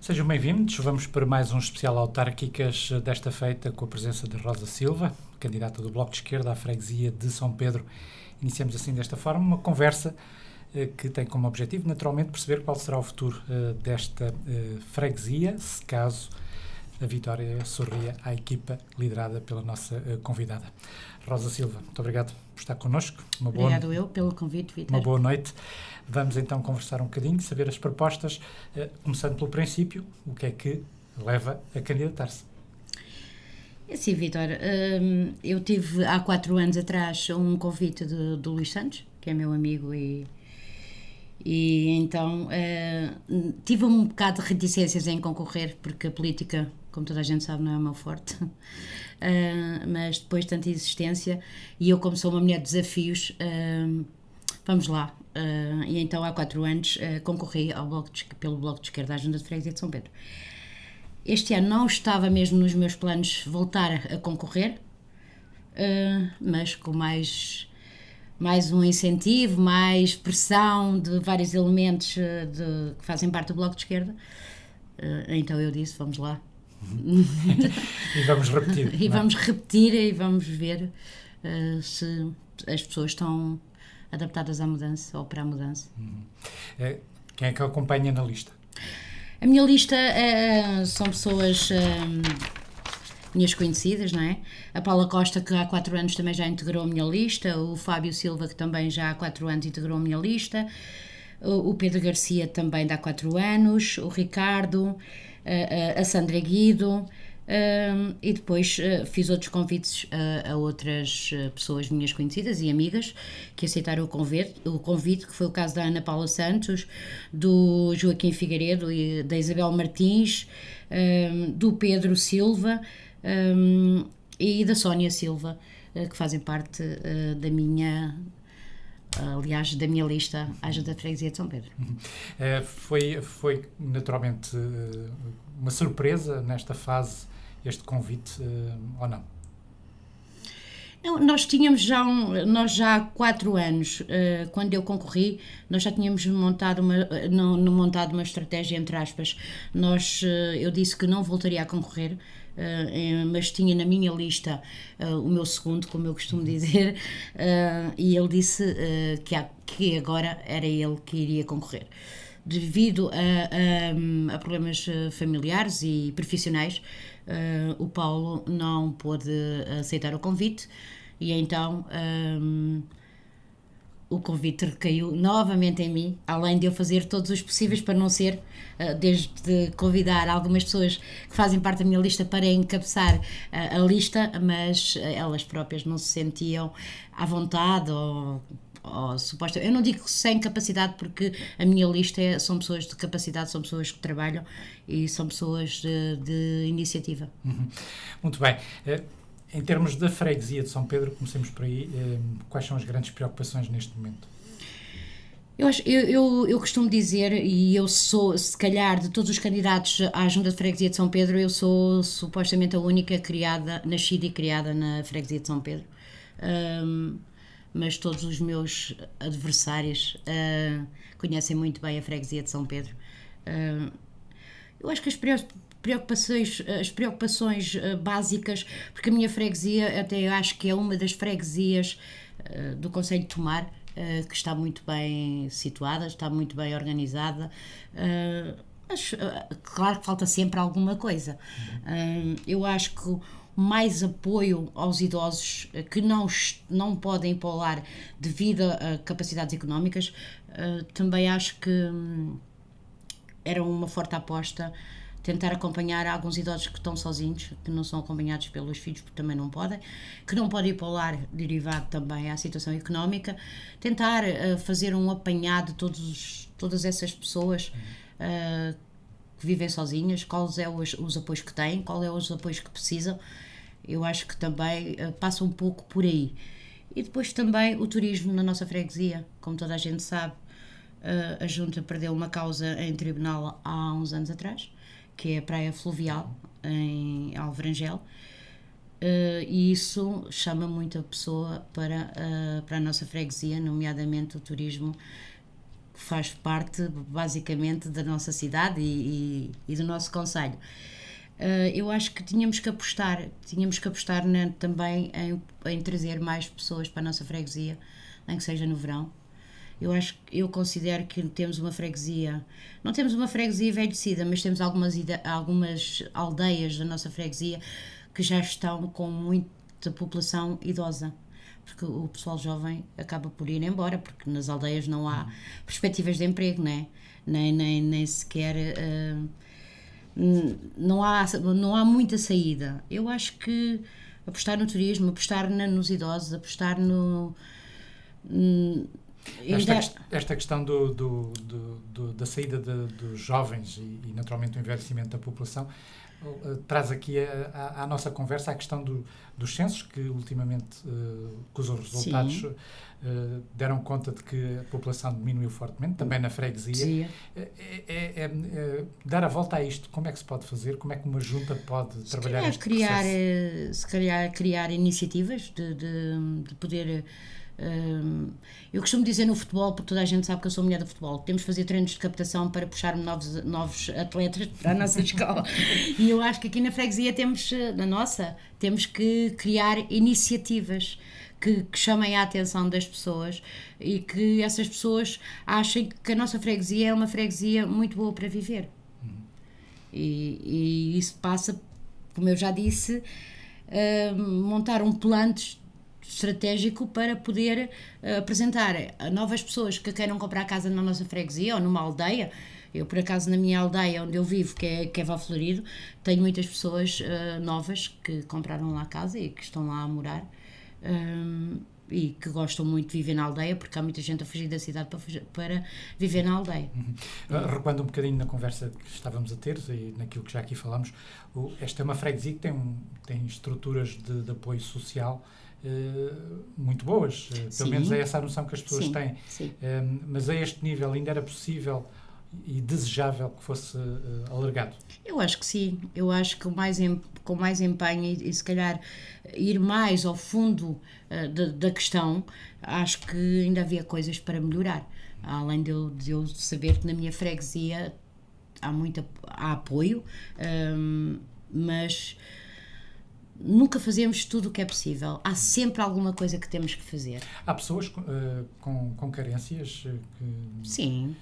Sejam bem-vindos, vamos para mais um especial autárquicas desta feita com a presença de Rosa Silva, candidata do Bloco de Esquerda à freguesia de São Pedro. Iniciamos assim desta forma uma conversa que tem como objetivo naturalmente perceber qual será o futuro desta freguesia, se caso a vitória sorria à equipa liderada pela nossa convidada. Rosa Silva, muito obrigado por estar connosco. Obrigado eu pelo convite, Vítor. Uma boa noite. Vamos então conversar um bocadinho, saber as propostas, começando pelo princípio, o que é que leva a candidatar-se? Sim, Vítor, eu tive há 4 anos atrás um convite do Luís Santos, que é meu amigo, e então tive um bocado de reticências em concorrer, porque a política, como toda a gente sabe, não é o meu forte. Mas depois de tanta insistência, e eu como sou uma mulher de desafios, vamos lá. E então há 4 anos concorri pelo Bloco de Esquerda à Junta de Freguesia de São Pedro. Este ano não estava mesmo nos meus planos voltar a concorrer, mas com mais um incentivo, mais pressão de vários elementos que fazem parte do Bloco de Esquerda. Então eu disse, vamos lá. E vamos repetir. E vamos repetir e vamos ver se as pessoas estão adaptadas à mudança ou para a mudança. Quem é que acompanha na lista? A minha lista são pessoas minhas conhecidas, não é? A Paula Costa, que há 4 anos também já integrou a minha lista, o Fábio Silva, que também já há 4 anos integrou a minha lista, o Pedro Garcia também dá 4 anos, o Ricardo, a Sandra Guido, e depois fiz outros convites a outras pessoas minhas conhecidas e amigas que aceitaram o convite, que foi o caso da Ana Paula Santos, do Joaquim Figueiredo e da Isabel Martins, do Pedro Silva e da Sónia Silva, que fazem parte da minha lista à Junta de Freguesia de São Pedro. Foi naturalmente uma surpresa nesta fase este convite ou não? Não, nós já há 4 anos, quando eu concorri, nós já tínhamos montado uma estratégia, entre aspas. Eu disse que não voltaria a concorrer, mas tinha na minha lista o meu segundo, como eu costumo dizer, e ele disse que agora era ele que iria concorrer. Devido a problemas familiares e profissionais, o Paulo não pôde aceitar o convite e então o convite recaiu novamente em mim, além de eu fazer todos os possíveis para não ser, desde convidar algumas pessoas que fazem parte da minha lista para encabeçar a lista, mas elas próprias não se sentiam à vontade ou suposta. Eu não digo sem capacidade, porque a minha lista são pessoas de capacidade, são pessoas que trabalham e são pessoas de iniciativa. Muito bem. Em termos da freguesia de São Pedro, comecemos por aí, quais são as grandes preocupações neste momento? Eu costumo dizer, e eu sou, se calhar, de todos os candidatos à Junta de Freguesia de São Pedro, eu sou supostamente a única nascida e criada na Freguesia de São Pedro. Mas todos os meus adversários conhecem muito bem a freguesia de São Pedro. Eu acho que as preocupações básicas, porque a minha freguesia, até eu acho que é uma das freguesias do concelho de Tomar, que está muito bem situada, está muito bem organizada, mas claro que falta sempre alguma coisa. Eu acho que mais apoio aos idosos que não podem ir para o lar devido a capacidades económicas, também acho que era uma forte aposta tentar acompanhar alguns idosos que estão sozinhos, que não são acompanhados pelos filhos porque também não podem, que não podem ir para o lar derivado também à situação económica, tentar fazer um apanhado de todas essas pessoas que vivem sozinhas, quais são os apoios que têm, quais são os apoios que precisam. Eu acho que também passa um pouco por aí. E depois também o turismo na nossa freguesia, como toda a gente sabe, a Junta perdeu uma causa em tribunal há uns anos atrás, que é a Praia Fluvial, em Alverangel, e isso chama muito a pessoa para a nossa freguesia, nomeadamente o turismo faz parte basicamente da nossa cidade e do nosso concelho. Eu acho que tínhamos que apostar também em trazer mais pessoas para a nossa freguesia, nem que seja no verão. Eu considero que temos uma freguesia, não temos uma freguesia envelhecida, mas temos algumas aldeias da nossa freguesia que já estão com muita população idosa, porque o pessoal jovem acaba por ir embora, porque nas aldeias não há perspectivas de emprego, né? nem sequer não há muita saída. Eu acho que apostar no turismo, apostar nos idosos, apostar no... Esta questão da saída dos jovens e naturalmente o envelhecimento da população traz aqui à nossa conversa a questão dos censos, que ultimamente, com os resultados, deram conta de que a população diminuiu fortemente, também na freguesia. Dar a volta a isto, como é que se pode fazer? Como é que uma junta pode trabalhar este processo? Se calhar criar iniciativas de poder... eu costumo dizer no futebol, porque toda a gente sabe que eu sou mulher do futebol, temos de fazer treinos de captação para puxar novos atletas para a nossa escola, e eu acho que aqui na freguesia temos que criar iniciativas que chamem a atenção das pessoas e que essas pessoas achem que a nossa freguesia é uma freguesia muito boa para viver. E isso passa, como eu já disse, montar um plano estratégico para poder apresentar a novas pessoas que queiram comprar casa na nossa freguesia ou numa aldeia. Eu, por acaso, na minha aldeia onde eu vivo, que é Valflorido, tenho muitas pessoas novas que compraram lá casa e que estão lá a morar e que gostam muito de viver na aldeia, porque há muita gente a fugir da cidade para viver na aldeia. Recuando um bocadinho na conversa que estávamos a ter e naquilo que já aqui falamos, esta é uma freguesia que tem estruturas de apoio social muito boas, pelo menos é essa a noção que as pessoas têm. Mas a este nível ainda era possível e desejável que fosse alargado? Eu acho que sim, eu acho que com mais empenho e se calhar ir mais ao fundo da questão, acho que ainda havia coisas para melhorar, além de eu saber que na minha freguesia há apoio, mas nunca fazemos tudo o que é possível. Há sempre alguma coisa que temos que fazer. Há pessoas com carências que... Sim.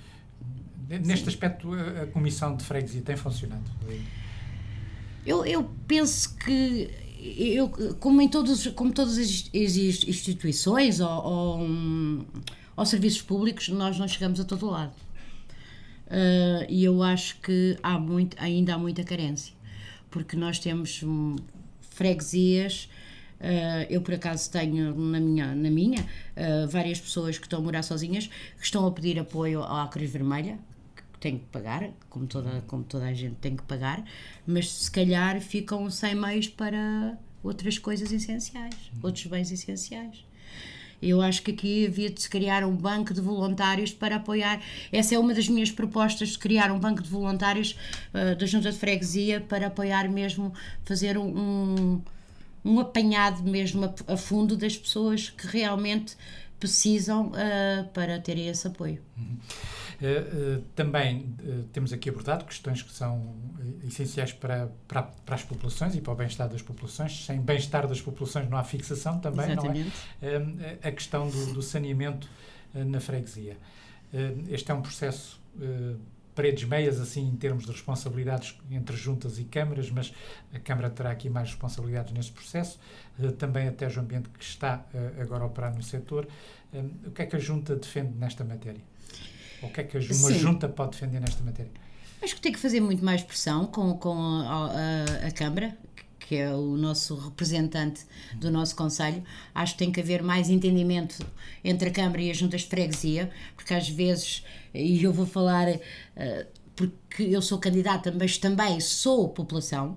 Neste aspecto, a Comissão de Freguesia tem funcionado? Eu penso que, como todas as instituições ou serviços públicos, nós não chegamos a todo lado. E eu acho que ainda há muita carência. Porque nós temos freguesias, eu por acaso tenho na minha várias pessoas que estão a morar sozinhas, que estão a pedir apoio à Cruz Vermelha, que tem que pagar, como toda a gente tem que pagar, mas se calhar ficam sem meios para outras coisas essenciais, outros bens essenciais. Eu acho que aqui havia de se criar um banco de voluntários para apoiar. Essa é uma das minhas propostas, de criar um banco de voluntários da Junta de Freguesia para apoiar mesmo, fazer um apanhado mesmo a fundo das pessoas que realmente precisam para terem esse apoio. Também temos aqui abordado questões que são essenciais para as populações e para o bem-estar das populações. Sem bem-estar das populações não há fixação também. Exatamente. Não é? A questão do saneamento na freguesia. Este é um processo paredes meias, assim, em termos de responsabilidades entre juntas e câmaras, mas a Câmara terá aqui mais responsabilidades nesse processo. Também a Tejo Ambiente, que está agora a operar no setor. O que é que a Junta defende nesta matéria? Ou o que é que uma junta pode defender nesta matéria? Acho que tem que fazer muito mais pressão com a Câmara, que é o nosso representante do nosso concelho. Acho que tem que haver mais entendimento entre a Câmara e as juntas de freguesia, porque às vezes, e eu vou falar porque eu sou candidata, mas também sou população,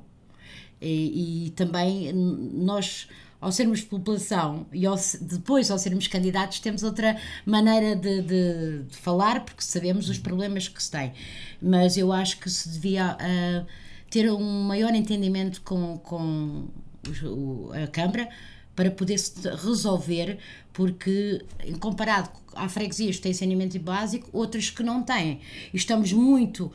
e também nós, ao sermos população e depois ao sermos candidatos, temos outra maneira de falar, porque sabemos os problemas que se têm. Mas eu acho que se devia ter um maior entendimento com a Câmara para poder-se resolver, porque, comparado à freguesias que têm saneamento básico, outras que não têm. E estamos muito...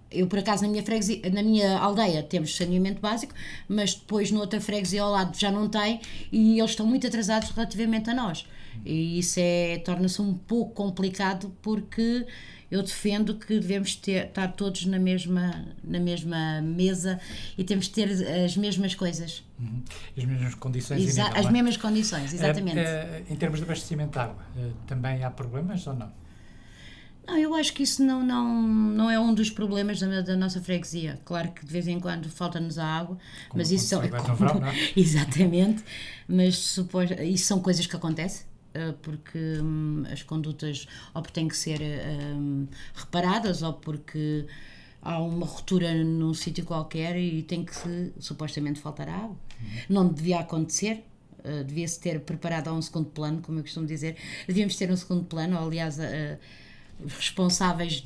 eu, por acaso, na minha freguesia, na minha aldeia temos saneamento básico, mas depois noutra freguesia ao lado já não tem, e eles estão muito atrasados relativamente a nós. E isso torna-se um pouco complicado, porque eu defendo que devemos estar todos na mesma mesa e temos de ter as mesmas coisas. As mesmas condições. As mesmas condições, exatamente. Em termos de abastecimento de água, também há problemas ou não? Não, eu acho que isso não é um dos problemas da nossa freguesia. Claro que de vez em quando falta-nos a água, mas isso são... Verão, não? Exatamente, mas isso são coisas que acontecem, porque as condutas ou porque têm que ser reparadas, ou porque há uma ruptura num sítio qualquer e tem que supostamente faltar água. Não devia acontecer. Devia-se ter preparado a um segundo plano, como eu costumo dizer. Devíamos ter um segundo plano, ou, aliás, os responsáveis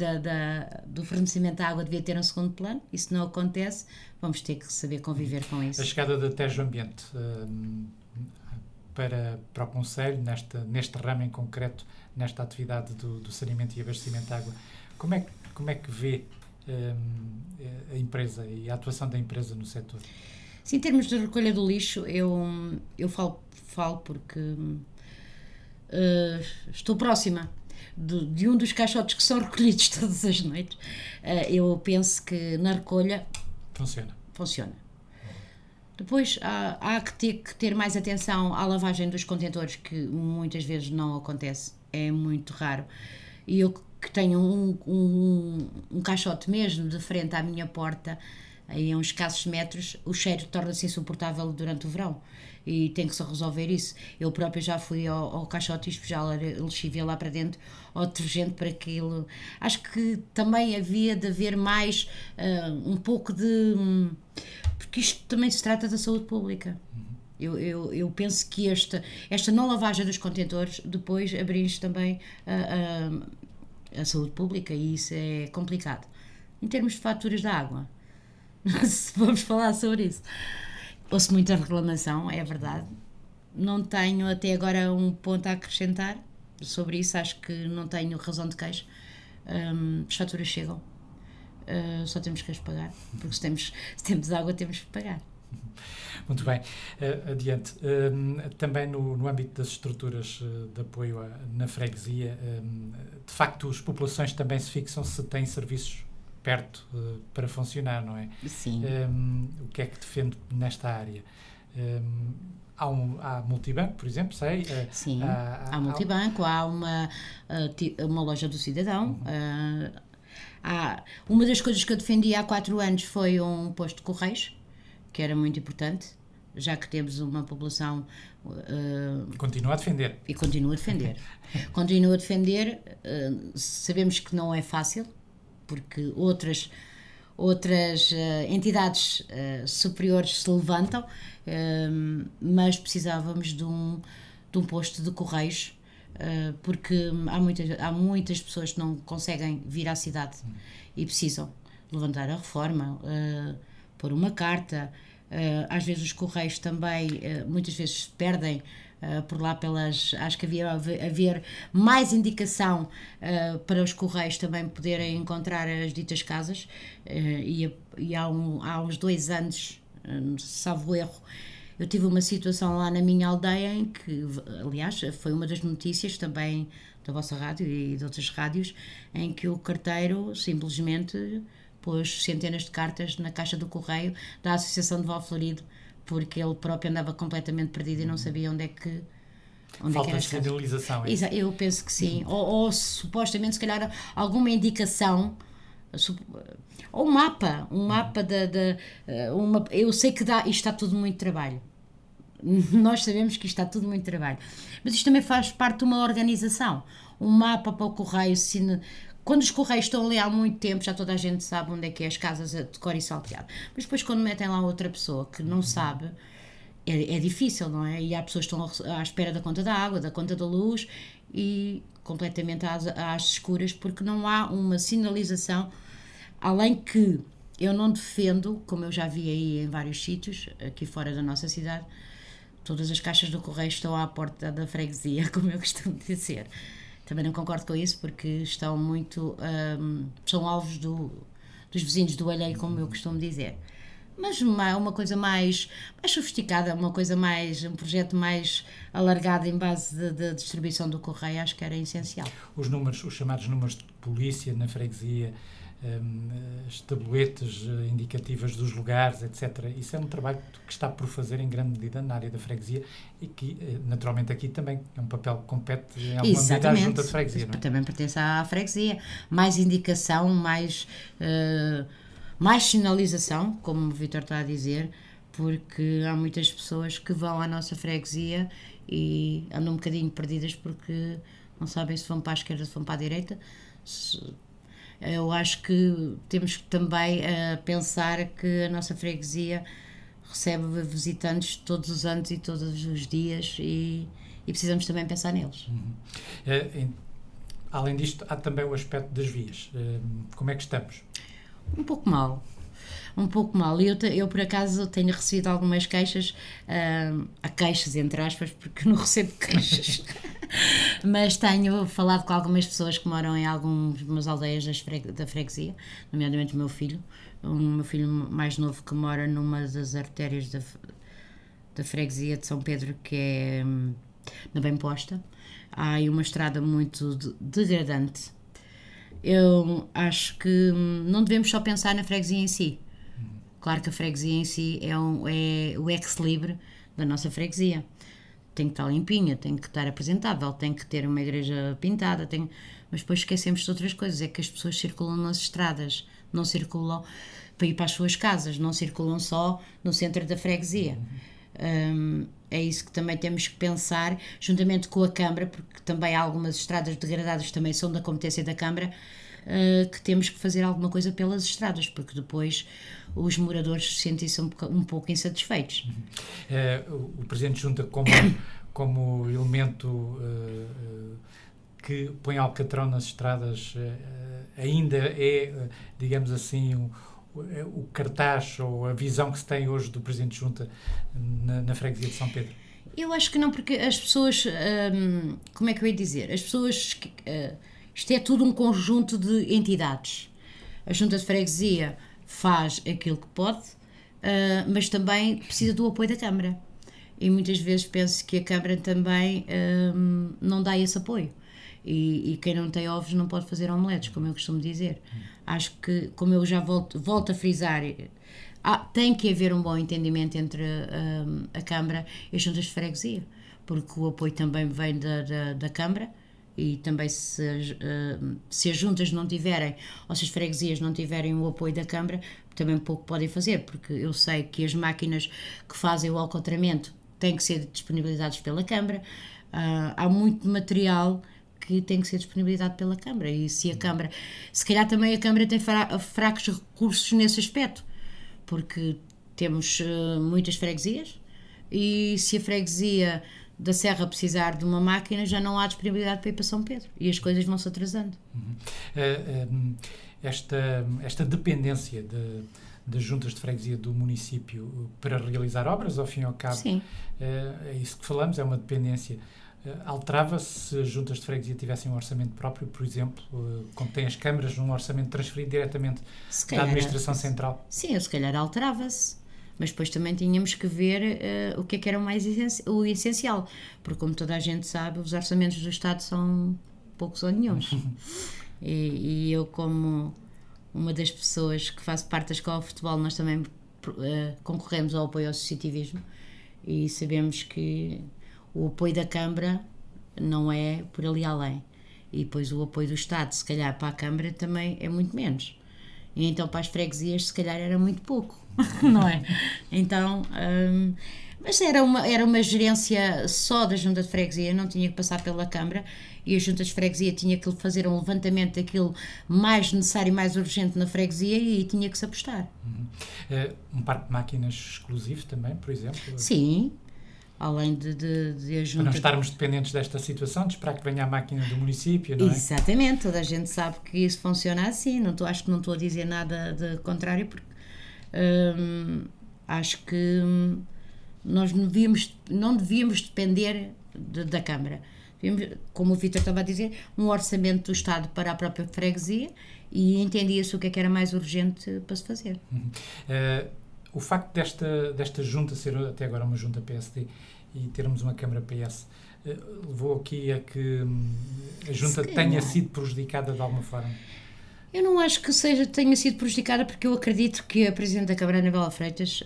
do fornecimento de água devia ter um segundo plano. Isso não acontece, vamos ter que saber conviver com isso. A chegada da Tejo Ambiente para o Conselho, neste ramo em concreto, nesta atividade do saneamento e abastecimento de água, como é que vê a empresa e a atuação da empresa no setor? Sim, em termos de recolha do lixo, eu falo porque estou próxima de um dos caixotes que são recolhidos todas as noites. Eu penso que na recolha funciona. Depois há que ter mais atenção à lavagem dos contentores, que muitas vezes não acontece, é muito raro. E eu que tenho um caixote mesmo de frente à minha porta, aí a uns escassos metros, o cheiro torna-se insuportável durante o verão e tem que se resolver isso. Eu própria já fui ao caixote e despejar lexívia lá para dentro, ao detergente, para aquilo. Acho que também havia de haver mais um pouco de... porque isto também se trata da saúde pública. Eu penso que esta não lavagem dos contentores depois abrange também a saúde pública, e isso é complicado. Em termos de faturas da água, se vamos falar sobre isso, ouço muita reclamação, é verdade. Não tenho até agora um ponto a acrescentar sobre isso, acho que não tenho razão de queixa. As faturas chegam, só temos que as pagar, porque se temos água temos que pagar. Muito bem, adiante. Também no âmbito das estruturas de apoio na freguesia, de facto as populações também se fixam se têm serviços perto para funcionar, não é? Sim. O que é que defende nesta área? Há multibanco, por exemplo, sei? Sim, há multibanco, há uma loja do cidadão. Uma das coisas que eu defendi há 4 anos foi um posto de correios, que era muito importante, já que temos uma população... Continua a defender. E continua a defender. Continua a defender. Sabemos que não é fácil, porque outras entidades superiores se levantam, mas precisávamos de um posto de correios, porque há muitas pessoas que não conseguem vir à cidade e precisam levantar a reforma, pôr uma carta. Às vezes os correios também muitas vezes se perdem por lá acho que havia haver mais indicação para os correios também poderem encontrar as ditas casas, e há uns 2 anos, salvo erro, eu tive uma situação lá na minha aldeia em que, aliás, foi uma das notícias também da vossa rádio e de outras rádios, em que o carteiro simplesmente pôs centenas de cartas na caixa do correio da Associação de Valflorido, porque ele próprio andava completamente perdido e não sabia onde é que falta de sinalização. Eu penso que sim. Ou supostamente, se calhar, alguma indicação, ou um mapa eu sei que isto está tudo muito trabalho. Nós sabemos que isto está tudo muito trabalho. Mas isto também faz parte de uma organização. Um mapa para o correio, quando os correios estão ali há muito tempo, já toda a gente sabe onde é que é as casas de cor e salteado. Mas depois, quando metem lá outra pessoa que não sabe, é difícil, não é? E há pessoas que estão à espera da conta da água, da conta da luz, e completamente às escuras, porque não há uma sinalização. Além que eu não defendo, como eu já vi aí em vários sítios, aqui fora da nossa cidade, todas as caixas do correio estão à porta da freguesia, como eu costumo dizer. Também não concordo com isso, porque estão muito... são alvos dos vizinhos do alheio, como eu costumo dizer. Mas uma coisa mais sofisticada, um projeto mais alargado em base de distribuição do correio, acho que era essencial. Os chamados números de polícia na freguesia, as tabletes indicativas dos lugares, etc. Isso é um trabalho que está por fazer em grande medida na área da freguesia e que, naturalmente, aqui também é um papel que compete em alguma medida à junta de freguesia, não é? Também pertence à freguesia. Mais indicação, mais sinalização, como o Vítor está a dizer, porque há muitas pessoas que vão à nossa freguesia e andam um bocadinho perdidas porque não sabem se vão para a esquerda, se vão para a direita. Eu acho que temos que também pensar que a nossa freguesia recebe visitantes todos os anos e todos os dias e precisamos também pensar neles. Além disto, há também o aspecto das vias. Como é que estamos? Um pouco mal. Eu por acaso tenho recebido algumas queixas, há queixas entre aspas, porque não recebo queixas, mas tenho falado com algumas pessoas que moram em algumas aldeias da freguesia, nomeadamente o meu filho mais novo que mora numa das artérias da freguesia de São Pedro, que é na Bem Posta. Há aí uma estrada muito degradante. Eu acho que não devemos só pensar na freguesia em si. Claro que a freguesia em si é o ex-libris da nossa freguesia. Tem que estar limpinha, tem que estar apresentável, tem que ter uma igreja pintada, mas depois esquecemos de outras coisas. É que as pessoas circulam nas estradas, não circulam para ir para as suas casas, não circulam só no centro da freguesia. É isso que também temos que pensar, juntamente com a Câmara, porque também há algumas estradas degradadas que também são da competência da Câmara, que temos que fazer alguma coisa pelas estradas, porque depois os moradores sentem-se um pouco insatisfeitos. O Presidente junta como elemento que põe alcatrão nas estradas, ainda é, digamos assim, o cartaz ou a visão que se tem hoje do Presidente Junta na freguesia de São Pedro? Eu acho que não, porque as pessoas, como é que eu ia dizer? As pessoas, isto é tudo um conjunto de entidades. A Junta de Freguesia faz aquilo que pode, mas também precisa do apoio da Câmara. E muitas vezes penso que a Câmara também não dá esse apoio. E quem não tem ovos não pode fazer omeletes, como eu costumo dizer. Acho que, como eu já volto a frisar, tem que haver um bom entendimento entre a Câmara e as juntas de freguesia, porque o apoio também vem da Câmara e também se as juntas não tiverem, ou se as freguesias não tiverem o apoio da Câmara, também pouco podem fazer, porque eu sei que as máquinas que fazem o alcatramento têm que ser disponibilizadas pela Câmara, há muito material que tem que ser disponibilizado pela Câmara, e se calhar também a Câmara tem fracos recursos nesse aspecto, porque temos muitas freguesias, e se a freguesia da Serra precisar de uma máquina, já não há disponibilidade para ir para São Pedro, e as coisas vão-se atrasando. Esta dependência das juntas de freguesia do município para realizar obras, ao fim e ao cabo, sim, é isso que falamos, é uma dependência. Alterava-se se as juntas de freguesia tivessem um orçamento próprio, por exemplo, como têm as câmaras, um orçamento transferido diretamente da administração central? Sim, se calhar alterava-se, mas depois também tínhamos que ver o que era o essencial, porque como toda a gente sabe, os orçamentos do Estado são poucos ou nenhuns. E eu, como uma das pessoas que faço parte da Escola de Futebol, nós também concorremos ao apoio ao associativismo e sabemos que o apoio da Câmara não é por ali além. E depois o apoio do Estado, se calhar para a Câmara, também é muito menos. E então para as freguesias, se calhar era muito pouco, não é? Então, mas era uma gerência só da Junta de Freguesia, não tinha que passar pela Câmara, e a Junta de Freguesia tinha que fazer um levantamento daquilo mais necessário e mais urgente na freguesia e tinha que se apostar. Um parque de máquinas exclusivo também, por exemplo? Sim. Além de a junta... Para não estarmos dependentes desta situação, de esperar que venha a máquina do município, não é? Exatamente, toda a gente sabe que isso funciona assim, acho que não estou a dizer nada de contrário, porque acho que Nós não devíamos depender da Câmara. Como o Vítor estava a dizer, um orçamento do Estado para a própria freguesia, e entendia-se o que é que era mais urgente para se fazer. O facto desta junta ser até agora uma junta PSD e termos uma Câmara PS levou aqui a que a junta tenha sido prejudicada de alguma forma? Eu não acho que tenha sido prejudicada, porque eu acredito que a Presidente da Câmara, Anabela Freitas,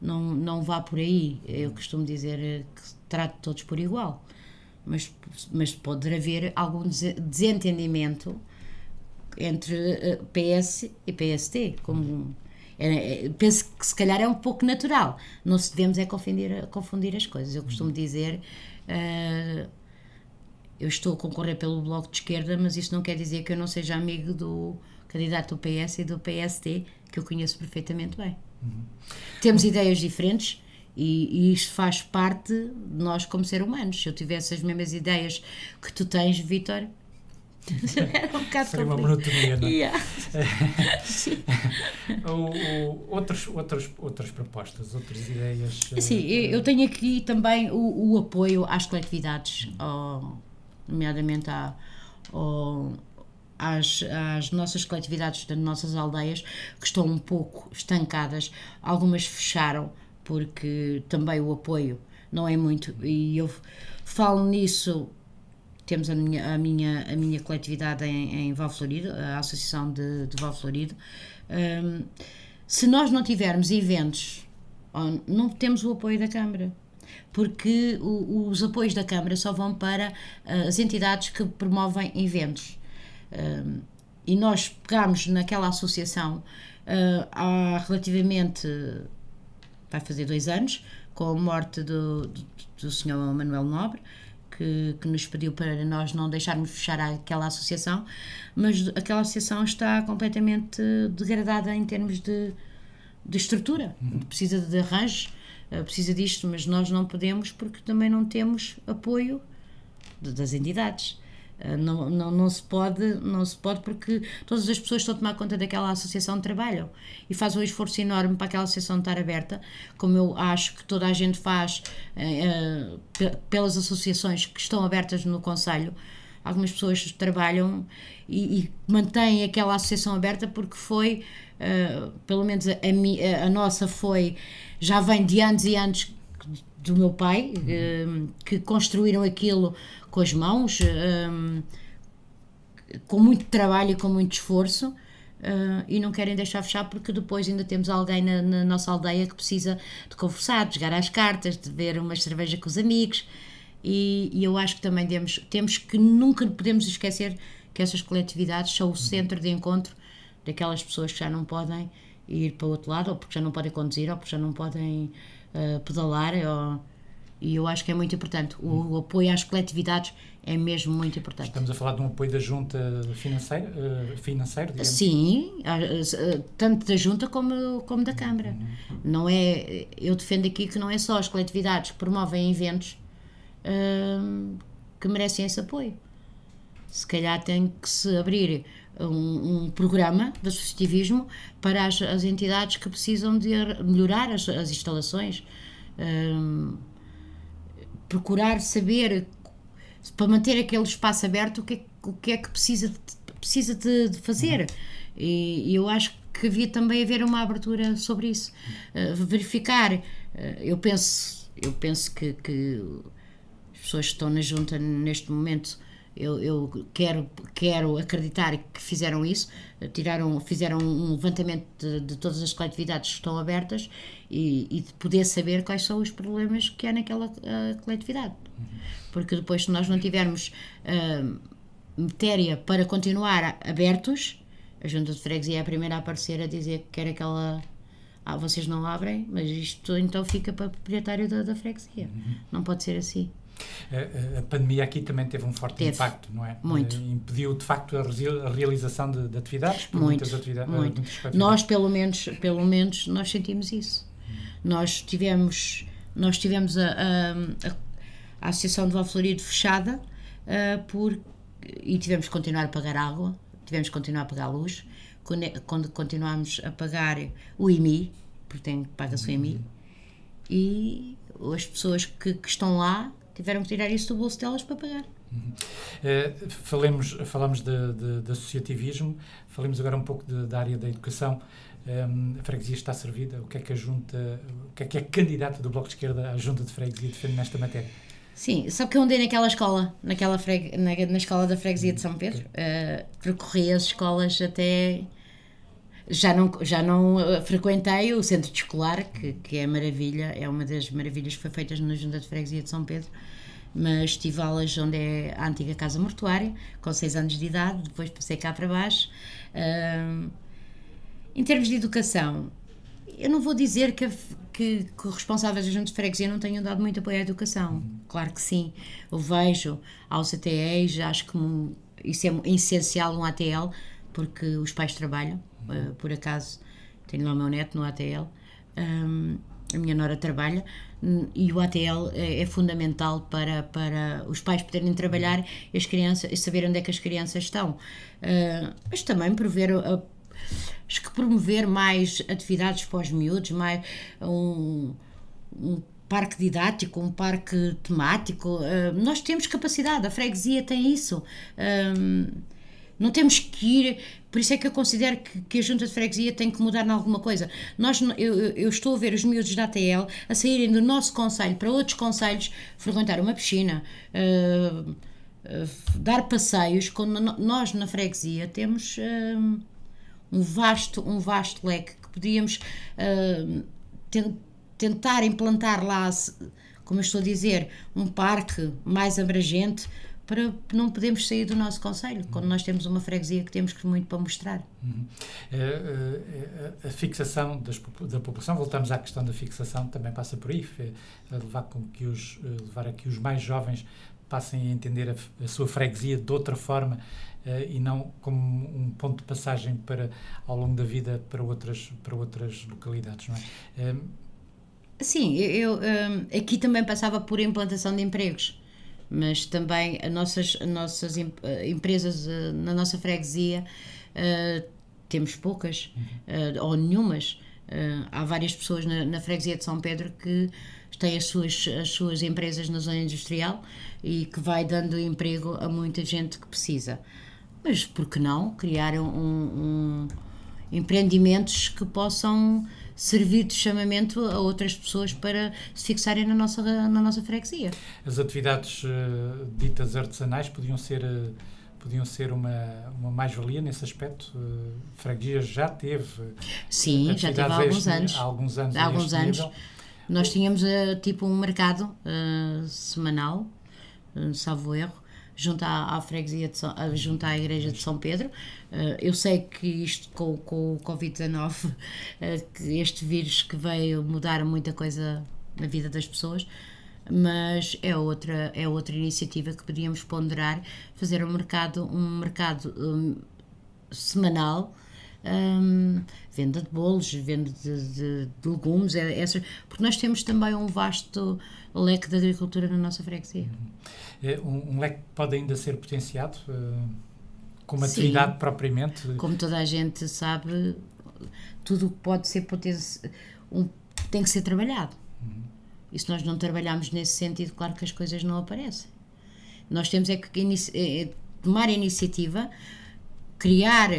não vá por aí. Eu costumo dizer que trate todos por igual, mas pode haver algum desentendimento entre PS e PST, penso que se calhar é um pouco natural. Não se devemos confundir as coisas. Eu costumo dizer, eu estou a concorrer pelo Bloco de Esquerda, mas isso não quer dizer que eu não seja amigo do candidato do PS e do PST, que eu conheço perfeitamente bem. Temos ideias diferentes, e isto faz parte de nós como seres humanos. Se eu tivesse as mesmas ideias que tu tens, Vítor, era um bocado seria uma monotonia, não é? Yeah. Outras propostas, outras ideias? Sim, eu tenho aqui também o apoio às coletividades, nomeadamente às nossas coletividades das nossas aldeias, que estão um pouco estancadas. Algumas fecharam porque também o apoio não é muito, e eu falo nisso. Temos a minha coletividade em Valflorido, a Associação de Valflorido. Se nós não tivermos eventos, não temos o apoio da Câmara, porque os apoios da Câmara só vão para as entidades que promovem eventos. E nós pegámos naquela associação há relativamente, vai fazer 2 anos, com a morte do Sr. Manuel Nobre, que nos pediu para nós não deixarmos fechar aquela associação, mas aquela associação está completamente degradada em termos de estrutura. Precisa de arranjos, precisa disto, mas nós não podemos, porque também não temos apoio das entidades. Não se pode, porque todas as pessoas que estão a tomar conta daquela associação trabalham e fazem um esforço enorme para aquela associação estar aberta, como eu acho que toda a gente faz pelas associações que estão abertas no concelho. Algumas pessoas trabalham e mantêm aquela associação aberta porque foi, pelo menos a nossa foi, já vem de anos e anos do meu pai, que construíram aquilo com as mãos, com muito trabalho e com muito esforço, e não querem deixar fechar, porque depois ainda temos alguém na nossa aldeia que precisa de conversar, de jogar às cartas, de beber uma cerveja com os amigos, e eu acho que também temos que nunca podemos esquecer que essas coletividades são o centro de encontro daquelas pessoas que já não podem ir para o outro lado, ou porque já não podem conduzir, ou porque já não podem pedalar, e eu acho que é muito importante. O apoio às coletividades é mesmo muito importante. Estamos a falar de um apoio da junta financeiro, digamos? Sim, tanto da junta como da Câmara. Não é, eu defendo aqui que não é só as coletividades que promovem eventos que merecem esse apoio. Se calhar tem que se abrir um programa de associativismo para as entidades que precisam de melhorar as instalações, procurar saber, para manter aquele espaço aberto, o que é que precisa de fazer. E eu acho que havia também haver uma abertura sobre isso, verificar. Eu penso que as pessoas que estão na junta neste momento, eu quero acreditar que fizeram isso, fizeram um levantamento de todas as coletividades que estão abertas e de poder saber quais são os problemas que há naquela coletividade. Porque depois, se nós não tivermos matéria para continuar abertos, a Junta de Freguesia é a primeira a aparecer a dizer que quer aquela... vocês não abrem, mas isto então fica para o proprietário da freguesia. Não pode ser assim. A pandemia aqui também teve um forte impacto, não é? Muito. Impediu, de facto, a realização de atividades por muitas atividades. Nós, pelo menos, nós sentimos isso. Nós tivemos a Associação de Valflorido fechada e tivemos que continuar a pagar água, tivemos que continuar a pagar luz, quando continuámos a pagar o IMI, porque paga-se o IMI, e as pessoas que estão lá tiveram que tirar isso do bolso delas para pagar. Falamos de associativismo, falemos agora um pouco da área da educação. A freguesia está servida? O que é que a candidata do Bloco de Esquerda à Junta de Freguesia defende nesta matéria? Sim, sabe que eu andei naquela escola, na escola da freguesia de São Pedro, percorri as escolas até... Já não frequentei o centro escolar, que é maravilha, é uma das maravilhas que foi feita na Junta de Freguesia de São Pedro, mas tive aulas onde é a antiga casa mortuária, com 6 anos de idade, depois passei cá para baixo. Em termos de educação, eu não vou dizer que os responsáveis da Junta de Freguesia não tenham dado muito apoio à educação. Claro que sim. Eu vejo aos ATEs, acho que isso é essencial, um ATL, porque os pais trabalham. Por acaso, tenho lá o meu neto no ATL. A minha nora trabalha, e o ATL é fundamental para os pais poderem trabalhar e as crianças, e saber onde é que as crianças estão. Mas também acho que promover mais atividades para os miúdos, mais um parque didático, um parque temático. Nós temos capacidade, a freguesia tem isso. Não temos que ir, por isso é que eu considero que a Junta de Freguesia tem que mudar em alguma coisa. Eu estou a ver os miúdos da ATL a saírem do nosso concelho para outros concelhos, frequentar uma piscina, dar passeios, quando nós na freguesia temos um vasto leque que podíamos tentar implantar lá, como eu estou a dizer, um parque mais abrangente, para não podermos sair do nosso concelho, quando nós temos uma freguesia que temos muito para mostrar. A fixação da população, voltamos à questão da fixação, também passa por aí, levar a que os mais jovens passem a entender a sua freguesia de outra forma, e não como um ponto de passagem ao longo da vida para outras localidades, não é? Sim, eu aqui também passava por implantação de empregos, mas também as nossas empresas na nossa freguesia temos poucas, ou nenhumas. Há várias pessoas na freguesia de São Pedro que têm as suas empresas na zona industrial e que vai dando emprego a muita gente que precisa. Mas por que não criar empreendimentos que possam servir de chamamento a outras pessoas para se fixarem na nossa freguesia? As atividades ditas artesanais podiam ser uma mais-valia nesse aspecto. A freguesia já teve... Sim, já teve há alguns anos. Há alguns anos. Nós tínhamos tipo um mercado semanal, salvo erro, junto à freguesia, junto à igreja de São Pedro. Eu sei que isto com o Covid-19, que este vírus que veio mudar muita coisa na vida das pessoas, mas é outra iniciativa que podíamos ponderar, fazer um mercado semanal, venda de bolos, venda de legumes, porque nós temos também um vasto leque de agricultura na nossa freguesia. Um leque que pode ainda ser potenciado, como atividade propriamente? Como toda a gente sabe, tudo o que pode ser tem que ser trabalhado. E se nós não trabalharmos nesse sentido, claro que as coisas não aparecem. Nós temos que tomar iniciativa, criar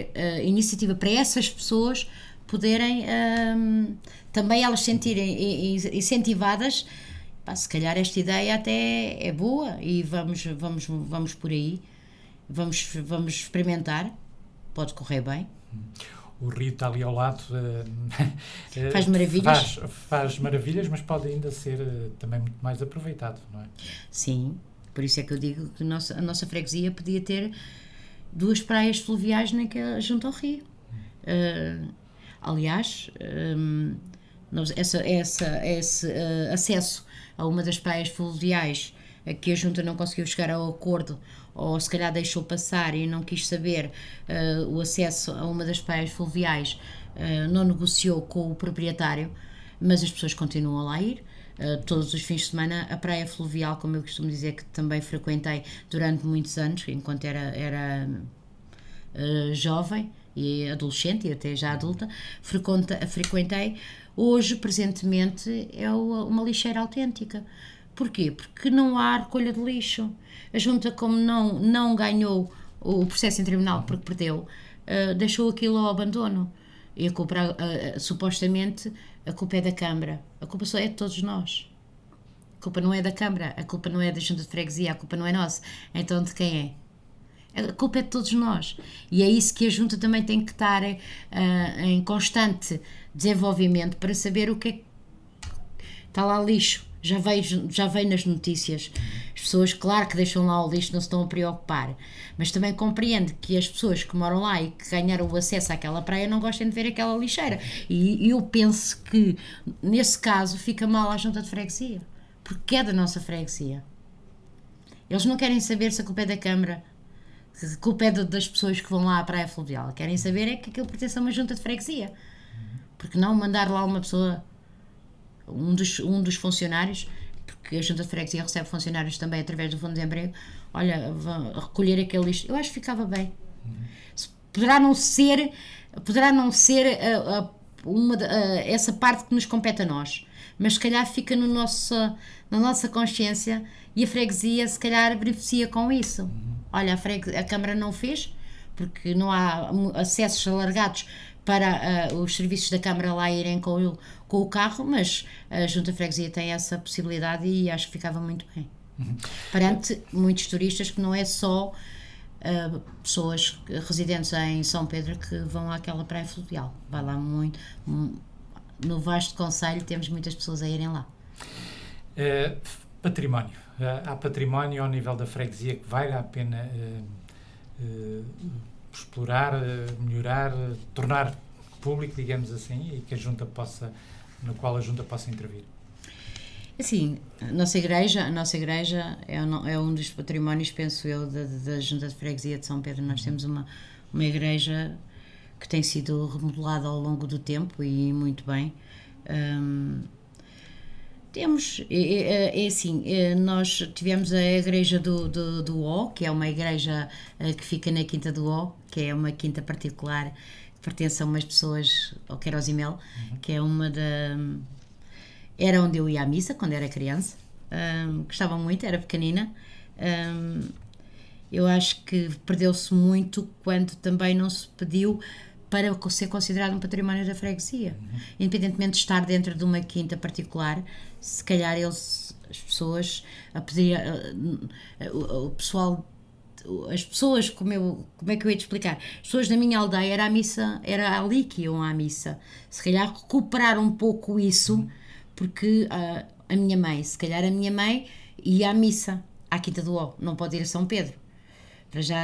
iniciativa para essas pessoas poderem também elas sentirem incentivadas. Se calhar esta ideia até é boa e vamos por aí, vamos experimentar, pode correr bem. O rio está ali ao lado, faz maravilhas. Faz maravilhas, mas pode ainda ser também muito mais aproveitado, não é? Sim, por isso é que eu digo que a nossa freguesia podia ter 2 praias fluviais junto ao rio. Aliás, esse acesso a uma das praias fluviais que a Junta não conseguiu chegar ao acordo, ou se calhar deixou passar e não quis saber o acesso a uma das praias fluviais, não negociou com o proprietário, mas as pessoas continuam a lá ir. Todos os fins de semana, a praia fluvial, como eu costumo dizer, que também frequentei durante muitos anos, enquanto era jovem e adolescente e até já adulta, frequentei, hoje, presentemente, é uma lixeira autêntica. Porquê? Porque não há recolha de lixo. A Junta, como não ganhou o processo em tribunal porque perdeu, deixou aquilo ao abandono. E a culpa, supostamente, a culpa é da Câmara. A culpa só é de todos nós. A culpa não é da Câmara, a culpa não é da Junta de Freguesia, a culpa não é nossa. Então de quem é? A culpa é de todos nós. E é isso que a Junta também tem que estar em constante desenvolvimento para saber o que é que está lá lixo. Já veio nas notícias. As pessoas, claro que deixam lá o lixo, não se estão a preocupar, mas também compreendo que as pessoas que moram lá e que ganharam o acesso àquela praia não gostem de ver aquela lixeira. E eu penso que, nesse caso, fica mal à Junta de Freguesia, porque é da nossa freguesia. Eles não querem saber se a culpa é da Câmara, se a culpa é das pessoas que vão lá à praia fluvial. Querem saber é que aquilo pertence a uma Junta de Freguesia. Porque não mandar lá uma pessoa, um dos funcionários, porque a Junta de Freguesia recebe funcionários também através do Fundo de Desemprego, olha, recolher aquele lixo, eu acho que ficava bem. Poderá não ser essa parte que nos compete a nós, mas se calhar fica na nossa consciência e a freguesia se calhar beneficia com isso. Olha, a Câmara não fez, porque não há acessos alargados para os serviços da Câmara lá irem com o carro, mas a Junta de Freguesia tem essa possibilidade e acho que ficava muito bem. Perante muitos turistas, que não é só pessoas residentes em São Pedro que vão àquela praia fluvial. Vai lá muito. No vasto concelho temos muitas pessoas a irem lá. Património. Há património ao nível da freguesia que vale a pena explorar, melhorar, tornar público, digamos assim, e que no qual a Junta possa intervir. Assim, a nossa igreja é um dos patrimónios, penso eu, da Junta de Freguesia de São Pedro. Nós temos uma igreja que tem sido remodelada ao longo do tempo e muito bem. Nós tivemos a igreja do O, que é uma igreja que fica na Quinta do O, que é uma quinta particular que pertence a umas pessoas, ao Querosímel, que é era onde eu ia à missa quando era criança. Gostava muito, era pequenina. Eu acho que perdeu-se muito quando também não se pediu para ser considerado um património da freguesia. Independentemente de estar dentro de uma quinta particular, se calhar as pessoas a pedir, o pessoal, as pessoas, como é que eu ia te explicar? As pessoas da minha aldeia era ali que iam à missa. Se calhar recuperar um pouco isso, porque a minha mãe ia à missa, à Quinta do O, não pode ir a São Pedro. Para já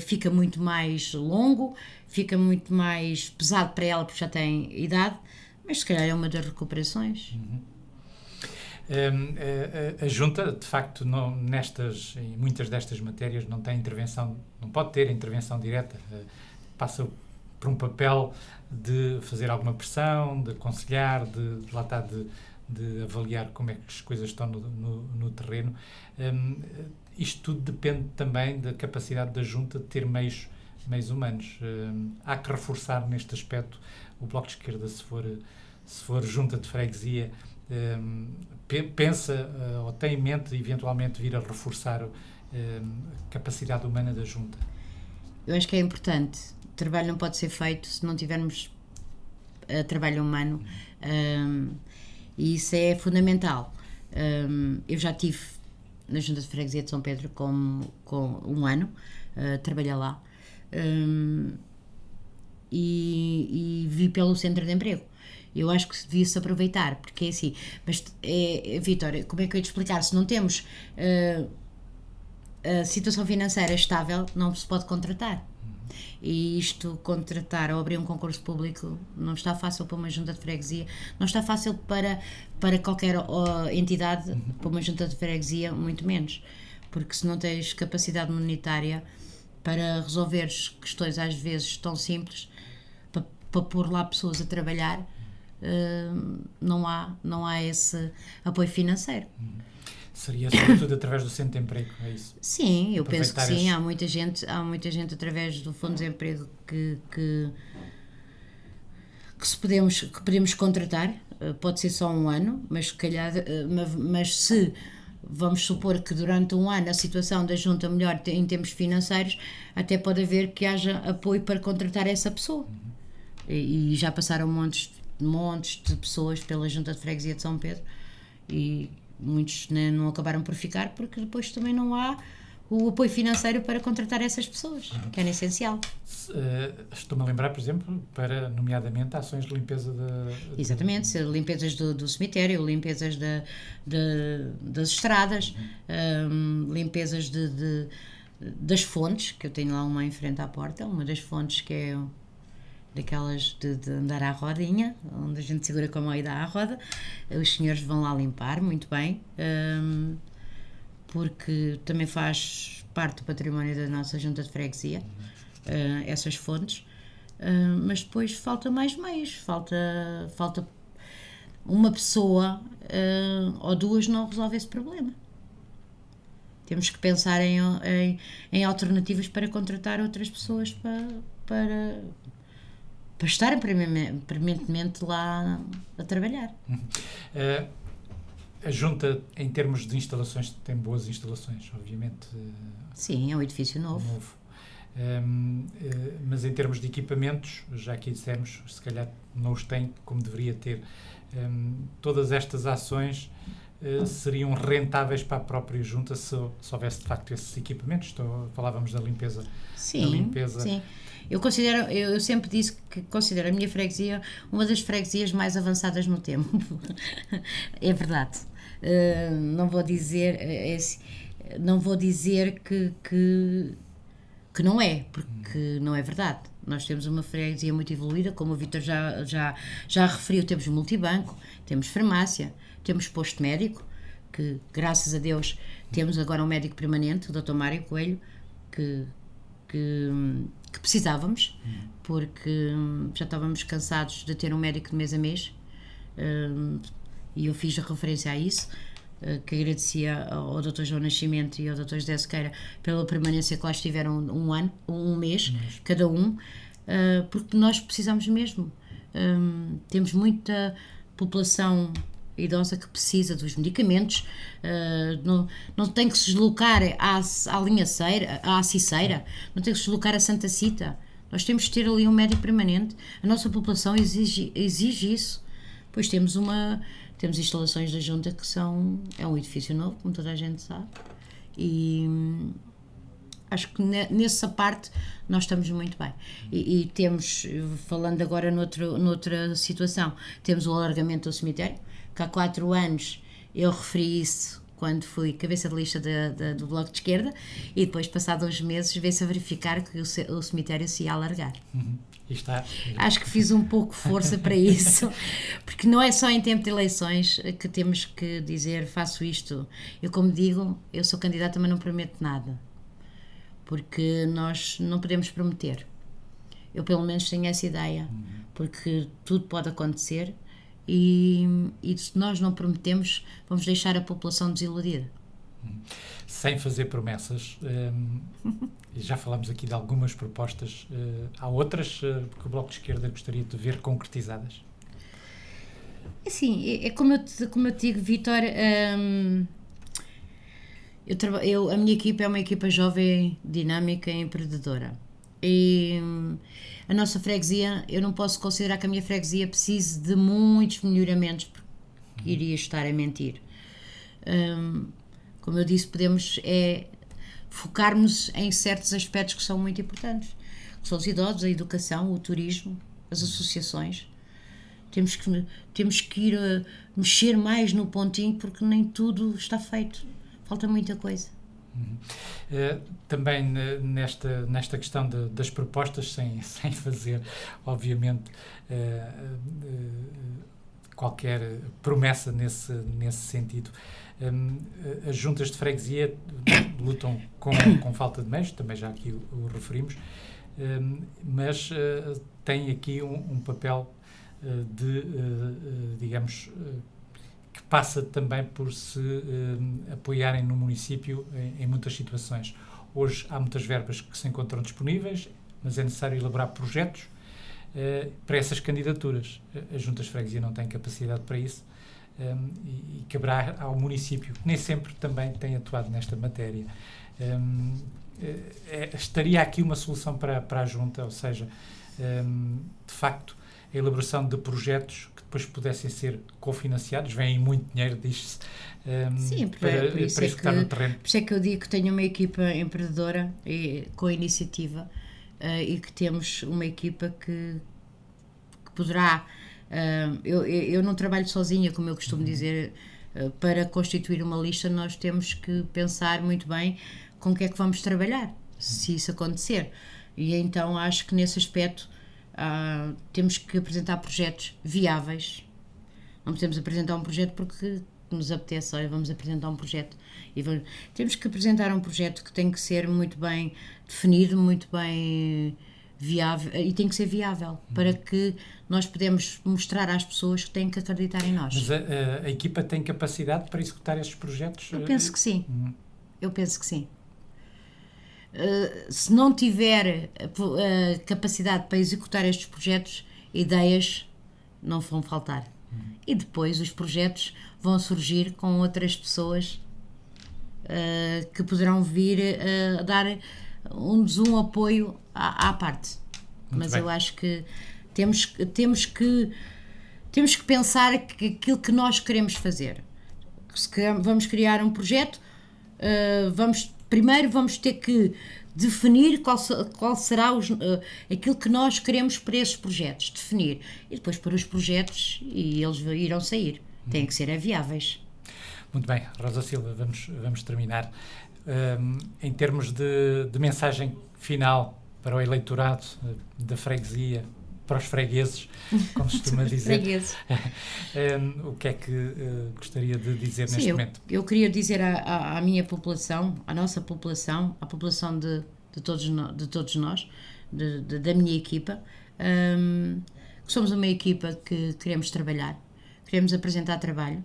fica muito mais longo, fica muito mais pesado para ela porque já tem idade, mas se calhar é uma das recuperações. A Junta, de facto, em muitas destas matérias não pode ter intervenção direta, passa por um papel de fazer alguma pressão, de aconselhar, de avaliar como é que as coisas estão no terreno. Isto tudo depende também da capacidade da Junta de ter meios humanos. Há que reforçar neste aspecto. O Bloco de Esquerda, se for Junta de Freguesia, pensa ou tem em mente eventualmente vir a reforçar a capacidade humana da Junta? Eu acho que é importante. O trabalho não pode ser feito se não tivermos trabalho humano, e isso é fundamental. Eu já estive na Junta de Freguesia de São Pedro com um ano, trabalhei lá, e vi pelo Centro de Emprego. Eu acho que devia-se aproveitar, porque é assim, mas Vítor, como é que eu ia te explicar? Se não temos a situação financeira estável, não se pode contratar. E contratar ou abrir um concurso público não está fácil para uma junta de freguesia, não está fácil para qualquer entidade, para uma junta de freguesia muito menos, porque se não tens capacidade monetária para resolver questões às vezes tão simples, para pôr lá pessoas a trabalhar, não há esse apoio financeiro. Seria sobretudo através do Centro de Emprego, é isso? Sim, eu penso que Aproveitar sim. esse- Há muita gente através do Fundo de Desemprego que que podemos contratar. Pode ser só um ano, mas se calhar, mas se vamos supor que durante um ano a situação da junta melhor em termos financeiros, até pode haver que haja apoio para contratar essa pessoa. E já passaram montes de pessoas pela junta de freguesia de São Pedro e muitos, né, não acabaram por ficar porque depois também não há o apoio financeiro para contratar essas pessoas, que era essencial. Estou-me a lembrar, por exemplo, para, nomeadamente, ações de limpeza Exatamente, limpezas do cemitério, limpezas das estradas, limpezas das fontes, que eu tenho lá uma em frente à porta, uma das fontes que é daquelas de andar à rodinha, onde a gente segura com a mão e dá à roda. Os senhores vão lá limpar, muito bem, porque também faz parte do património da nossa junta de freguesia, essas fontes. Mas depois falta mais meios, falta uma pessoa ou duas não resolve esse problema. Temos que pensar em alternativas para contratar outras pessoas para estarem permanentemente lá a trabalhar. A Junta, em termos de instalações, tem boas instalações, obviamente. Sim, é um edifício novo. Mas em termos de equipamentos, já aqui dissemos, se calhar não os tem como deveria ter. Todas estas ações seriam rentáveis para a própria Junta se houvesse de facto esses equipamentos. Falávamos da limpeza. Sim. Eu sempre disse que considero a minha freguesia uma das freguesias mais avançadas no tempo. É verdade. Não vou dizer que não é, porque não é verdade. Nós temos uma freguesia muito evoluída, como o Vítor já referiu, temos multibanco, temos farmácia, temos posto médico, que graças a Deus temos agora um médico permanente, o Dr. Mário Coelho, que precisávamos, porque já estávamos cansados de ter um médico de mês a mês, e eu fiz a referência a isso, que agradecia ao Dr. João Nascimento e ao Dr. José Sequeira pela permanência que lá estiveram um mês, cada um, porque nós precisamos mesmo. Temos muita população idosa que precisa dos medicamentos, não tem que se deslocar à linha Ceira, à Ciceira, não tem que se deslocar a Santa Cita. Nós temos que ter ali um médico permanente. A nossa população exige isso. Pois temos instalações da Junta que é um edifício novo, como toda a gente sabe, e acho que nessa parte nós estamos muito bem. E temos, falando agora noutra situação, temos o alargamento do cemitério, que há 4 anos eu referi isso quando fui cabeça de lista do Bloco de Esquerda, e depois, passados uns meses, veio-se a verificar que o cemitério se ia alargar. Acho que fiz um pouco força para isso, porque não é só em tempo de eleições que temos que dizer faço isto. Eu, como digo, eu sou candidata, mas não prometo nada, porque nós não podemos prometer. Eu pelo menos tenho essa ideia, porque tudo pode acontecer, e se nós não prometemos, vamos deixar a população desiludida. Sem fazer promessas, já falámos aqui de algumas propostas, há outras que o Bloco de Esquerda gostaria de ver concretizadas? Assim, como eu te digo, Vítor, a minha equipa é uma equipa jovem, dinâmica e empreendedora. E a nossa freguesia, eu não posso considerar que a minha freguesia precise de muitos melhoramentos, porque iria estar a mentir. Como eu disse, podemos focar-nos em certos aspectos que são muito importantes, que são os idosos, a educação, o turismo, as associações. Temos que ir a mexer mais no pontinho, porque nem tudo está feito. Falta muita coisa. Também nesta questão das propostas, sem fazer, obviamente, qualquer promessa nesse sentido. As juntas de freguesia lutam com falta de meios, também já aqui o referimos, mas têm aqui um papel digamos, que passa também por se apoiarem no município em muitas situações. Hoje há muitas verbas que se encontram disponíveis, mas é necessário elaborar projetos para essas candidaturas. As juntas de freguesia não têm capacidade para isso, e caberá ao município, que nem sempre também tem atuado nesta matéria. Estaria aqui uma solução para a junta, ou seja, de facto, a elaboração de projetos que depois pudessem ser cofinanciados. Vem muito dinheiro, diz-se, para executar no terreno. Por isso é que eu digo que tenho uma equipa empreendedora com iniciativa, e que temos uma equipa que poderá... eu não trabalho sozinha, como eu costumo dizer. Para constituir uma lista nós temos que pensar muito bem com o que é que vamos trabalhar, se isso acontecer. E então acho que nesse aspecto temos que apresentar projetos viáveis. Não podemos apresentar um projeto porque nos apetece, olha, vamos apresentar um projeto. Temos que apresentar um projeto que tem que ser muito bem definido, muito bem viável, e tem que ser viável para que nós podemos mostrar às pessoas que têm que acreditar em nós. Mas a equipa tem capacidade para executar estes projetos? Eu penso que sim. Eu penso que sim. Se não tiver capacidade para executar estes projetos, ideias não vão faltar. E depois os projetos vão surgir com outras pessoas que poderão vir a dar-nos um apoio à parte. Muito Mas bem. Eu acho que temos que pensar que aquilo que nós queremos fazer. Se vamos criar um projeto, primeiro vamos ter que definir qual será aquilo que nós queremos para esses projetos, definir, e depois para os projetos, e eles irão sair, têm que ser viáveis. Muito bem, Rosa Silva, vamos terminar. Em termos de mensagem final para o eleitorado da freguesia, para os fregueses, como se costuma dizer, o que é que gostaria de dizer neste momento? Eu queria dizer à minha população, à nossa população, à população de todos nós, da minha equipa, que somos uma equipa que queremos trabalhar, queremos apresentar trabalho,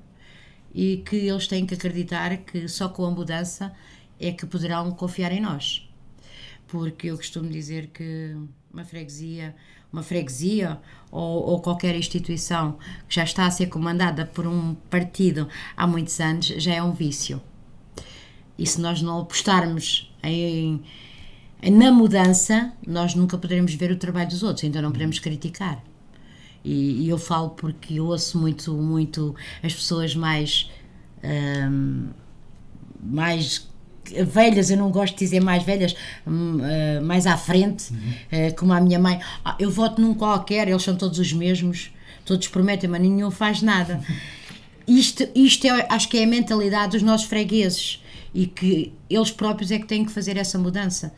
e que eles têm que acreditar que só com a mudança é que poderão confiar em nós. Porque eu costumo dizer que uma freguesia ou qualquer instituição que já está a ser comandada por um partido há muitos anos já é um vício. E se nós não apostarmos na mudança, nós nunca poderemos ver o trabalho dos outros, então não podemos criticar. E eu falo porque eu ouço muito as pessoas mais velhas, eu não gosto de dizer mais velhas, mais à frente, como a minha mãe, eu voto num qualquer, eles são todos os mesmos, todos prometem, mas nenhum faz nada. Isto acho que é a mentalidade dos nossos fregueses, e que eles próprios é que têm que fazer essa mudança.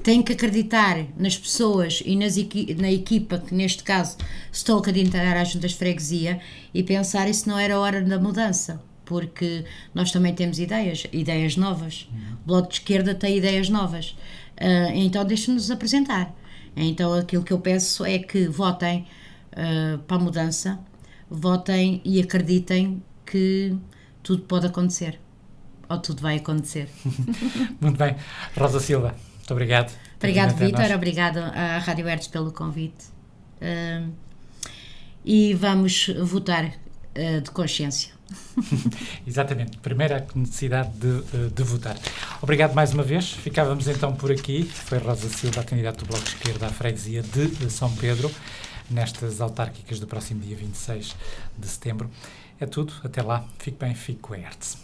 Têm que acreditar nas pessoas e na equipa que neste caso se estão a candidatar às juntas de freguesia, e pensar se não era a hora da mudança. Porque nós também temos ideias novas. O Bloco de Esquerda tem ideias novas. Então deixem-nos apresentar. Então aquilo que eu peço é que votem para a mudança, votem e acreditem que tudo pode acontecer. Ou tudo vai acontecer. Muito bem. Rosa Silva, muito obrigado. Obrigado, Vítor. Obrigado à Rádio Hertz pelo convite. E vamos votar de consciência. Exatamente, primeira necessidade de votar. Obrigado mais uma vez. Ficávamos então por aqui. Foi Rosa Silva, a candidata do Bloco de Esquerda à freguesia de São Pedro, nestas autárquicas do próximo dia 26 de setembro. É tudo, até lá. Fique bem, fique com a Hertz.